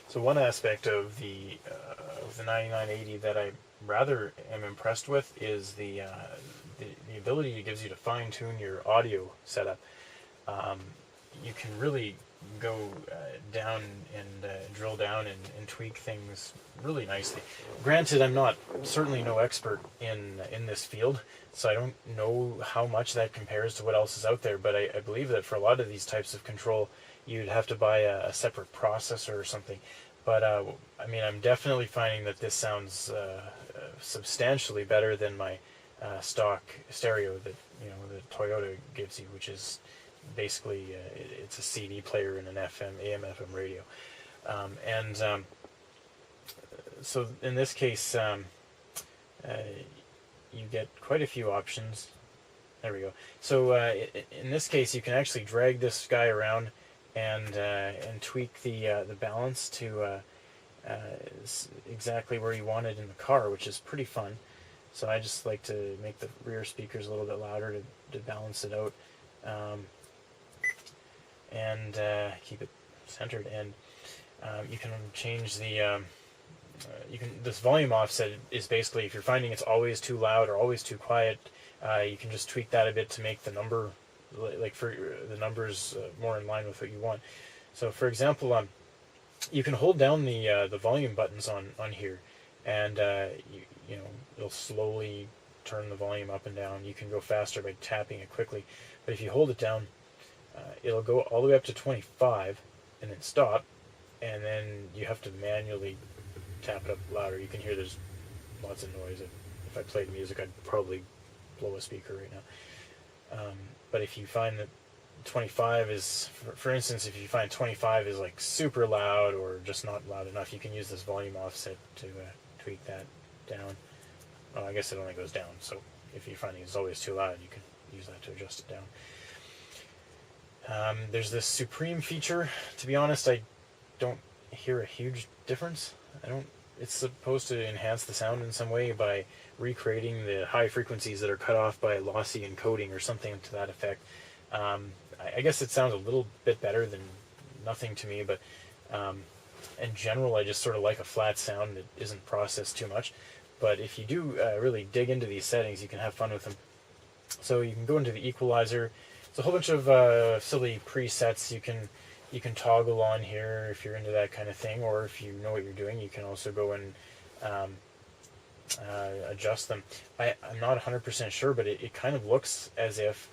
So one aspect of the 9980 that I rather am impressed with is the ability it gives you to fine tune your audio setup. Um, you can really go down and drill down and tweak things really nicely. Granted, I'm not certainly no expert in this field, so I don't know how much that compares to what else is out there. But I believe that for a lot of these types of control, you'd have to buy a separate processor or something. But I mean, I'm definitely finding that this sounds substantially better than my stock stereo that the Toyota gives you, which is basically it's a CD player and an AM/FM radio, and so in this case you get quite a few options. There we go. So in this case, you can actually drag this guy around and tweak the balance to exactly where you want it in the car, which is pretty fun. So I just like to make the rear speakers a little bit louder to balance it out. And keep it centered. And you can change the this volume offset is basically if you're finding it's always too loud or always too quiet, you can just tweak that a bit to make the number like for the numbers more in line with what you want. So for example, you can hold down the volume buttons on here, and you know it'll slowly turn the volume up and down. You can go faster by tapping it quickly, but if you hold it down, it'll go all the way up to 25 and then stop, and then you have to manually tap it up louder. You can hear there's lots of noise. If I played music, I'd probably blow a speaker right now. But if you find that 25 is, for instance, if you find 25 is like super loud or just not loud enough, you can use this volume offset to tweak that down. Well, I guess it only goes down, so if you're finding it's always too loud, you can use that to adjust it down. There's this Supreme feature. To be honest, I don't hear a huge difference. It's supposed to enhance the sound in some way by recreating the high frequencies that are cut off by lossy encoding or something to that effect. I guess it sounds a little bit better than nothing to me, but in general, I just sort of like a flat sound that isn't processed too much. But if you do really dig into these settings, you can have fun with them. So you can go into the equalizer. It's a whole bunch of silly presets you can toggle on here if you're into that kind of thing, or if you know what you're doing, you can also go and adjust them. I'm not 100% sure, but it kind of looks as if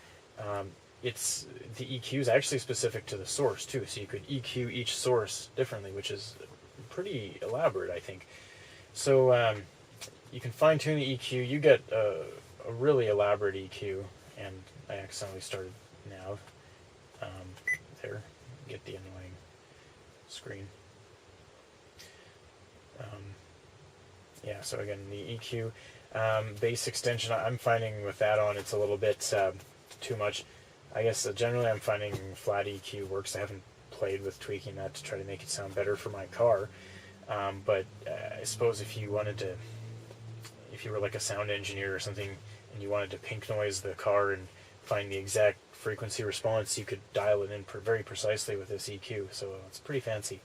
it's the EQ is actually specific to the source too, so you could EQ each source differently, which is pretty elaborate, I think. So you can fine tune the EQ. You get a really elaborate EQ, and I accidentally started nav. There, get the annoying screen. Yeah, so again, the EQ bass extension, I'm finding with that on, it's a little bit too much. I guess generally I'm finding flat EQ works. I haven't played with tweaking that to try to make it sound better for my car. But I suppose if you wanted to, if you were like a sound engineer or something, and you wanted to pink noise the car and find the exact frequency response, you could dial it in very precisely with this EQ. So it's pretty fancy.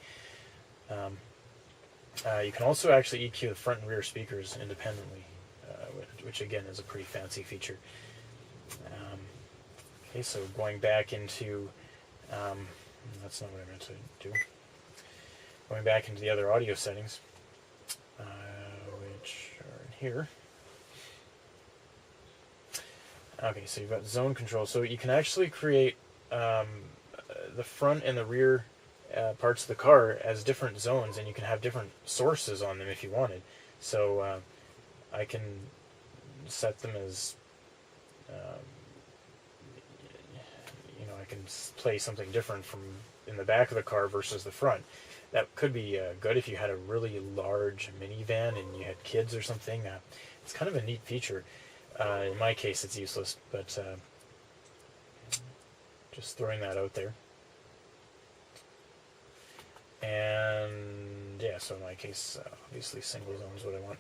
You can also actually EQ the front and rear speakers independently, which again is a pretty fancy feature. Okay, so going back into, that's not what I meant to do. Going back into the other audio settings, which are in here. Okay, so you've got zone control. So you can actually create the front and the rear parts of the car as different zones, and you can have different sources on them if you wanted. So I can set them as, I can play something different from in the back of the car versus the front. That could be good if you had a really large minivan and you had kids or something. It's kind of a neat feature. In my case, it's useless, but just throwing that out there. And yeah, so in my case, obviously single zone is what I want.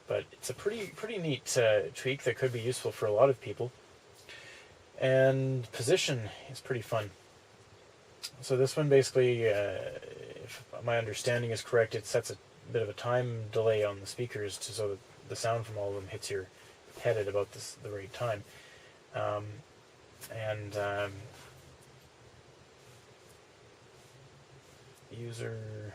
But it's a pretty neat tweak that could be useful for a lot of people. And position is pretty fun. So this one basically, if if my understanding is correct, it sets a bit of a time delay on the speakers so that the sound from all of them hits your head at about the right time. And user.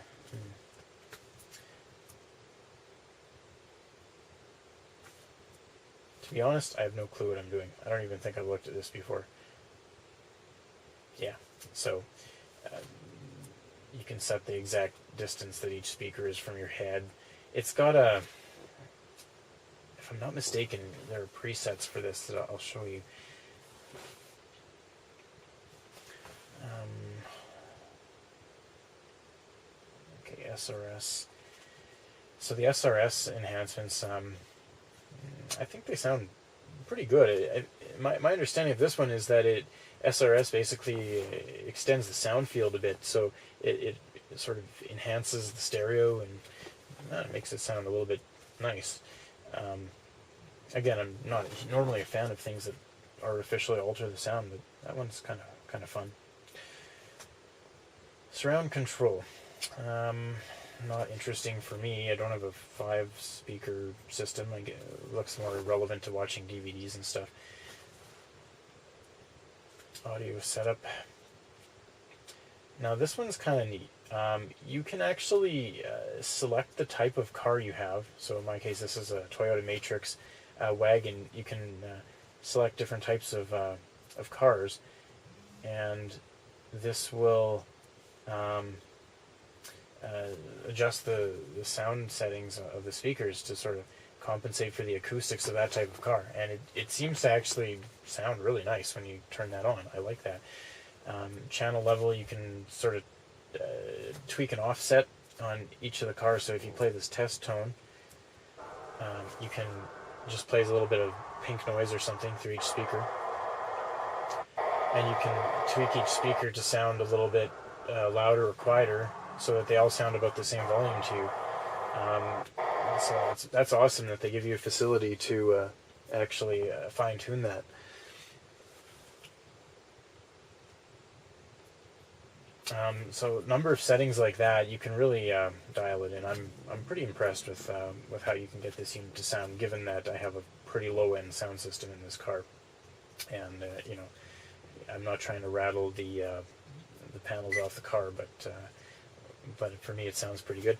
To be honest, I have no clue what I'm doing. I don't even think I've looked at this before. Yeah, so you can set the exact distance that each speaker is from your head. It's got a, if I'm not mistaken, there are presets for this that I'll show you. Okay, SRS. So the SRS enhancements, I think they sound pretty good. My understanding of this one is that SRS basically extends the sound field a bit, so it sort of enhances the stereo and it makes it sound a little bit nice. Again, I'm not normally a fan of things that artificially alter the sound, but that one's kind of fun. Surround control. Not interesting for me. I don't have a 5-speaker system. It looks more relevant to watching DVDs and stuff. Audio setup. Now this one's kind of neat. You can actually select the type of car you have. So in my case, this is a Toyota Matrix wagon. You can select different types of cars, and this will adjust the sound settings of the speakers to sort of compensate for the acoustics of that type of car. And it seems to actually sound really nice when you turn that on. I like that. Channel level, you can sort of tweak an offset on each of the cars. So if you play this test tone, you can just play a little bit of pink noise or something through each speaker. And you can tweak each speaker to sound a little bit louder or quieter, so that they all sound about the same volume to you. So that's awesome that they give you a facility to actually fine-tune that. So number of settings like that, you can really dial it in. I'm pretty impressed with how you can get this unit to sound, given that I have a pretty low-end sound system in this car, and I'm not trying to rattle the panels off the car, but for me it sounds pretty good.